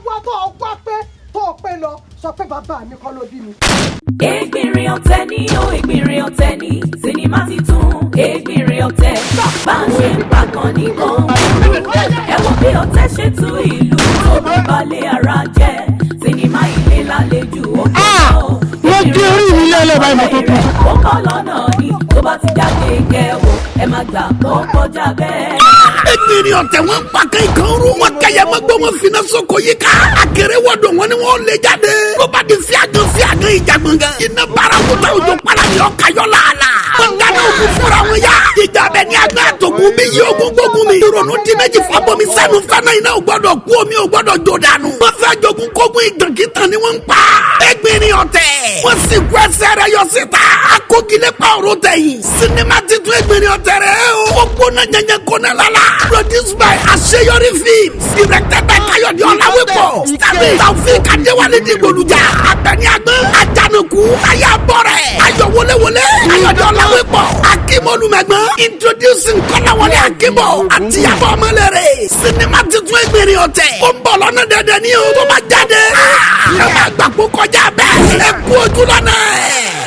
wá pé tó o pé lọ sọ pé bàbá mi kọ́ ló bí mi. Ègbìnrin ọ̀tẹ̀ ni ó ègbìnrin ọ̀tẹ̀ ni sinimá ti tún ègbìnrin ọ̀tẹ̀ bá ń ṣe ń pàgàn ní gbọ̀ngbọ̀n ẹ wo bí ọ̀tẹ̀ ṣe tú ìlú tó bí balẹ̀ ara jẹ́ sinimá ilé lálejò ó kọ́ wọ́n gé orí mi lẹ́lẹ́ báyìí mo tó kù. ó kọ́ lọ́nà ni tó bá ti jáde kẹ́wò ẹ má gbà pọ́ kọjá bẹ́ẹ̀. Ègbìnrin ọ̀tẹ̀ wọn pa kankan rú wọn kẹyẹ mọ́gbọ́n wọn fina sọ́kò yìí ká akéré wọ́dọ̀ wọn ni wọ́n lè jáde ló bá di fíagán ìjà gbọ̀ngàn iná bara kúta òjò palami ọ̀kayọ̀ làálà wọn dáná ògùn fúnra wọn yá ìjà bẹ ní agbá àtògùn mi yí ogun gbógun mi ìrònú di méjì fábọmi sẹ́nu fẹ́nà iná ò gbọ́dọ̀ kú omi ò gbọ́dọ̀ jò dànù wọn fẹ́ jogun kógun ìtànkìtàn ni wọ́n ń pa Ègbìnrin ọ̀tẹ̀ wọ́n sì kú ẹsẹ̀ rẹ̀ yọ síta akókìlẹ̀ pa ọ̀rọ̀ tẹ̀yìn sinimá titun Ègbìnrin ọ̀tẹ̀ rẹ̀ ó gbóná jẹjẹ kóná lala produced by Àṣeyọrí Films directed by Káyọ̀dé Ọláwépọ̀ starring Taofik Adéwálé Dìgbòlùjà Abẹ́ní Agbọ́n Àjànàkú Ayábọ̀rẹ̀ Ayọ̀ Wọléwọlé Káyọ̀dé Ọláwépọ̀ Akim Olùmẹ̀gbọ́n introducing Kọ́láwọlé Akínbọ̀ àti Ìyábọ̀ Ọmọlẹ́rẹ̀ sinimá titun Ègbìnrin ọ̀tẹ̀ ó ń bọ̀ lọ́nà dẹ́dẹ́ ní o tó bá jáde ẹ máa gbàgbó kọjá bẹ́ẹ̀ ẹ kú ojú lọ́nà ẹ̀.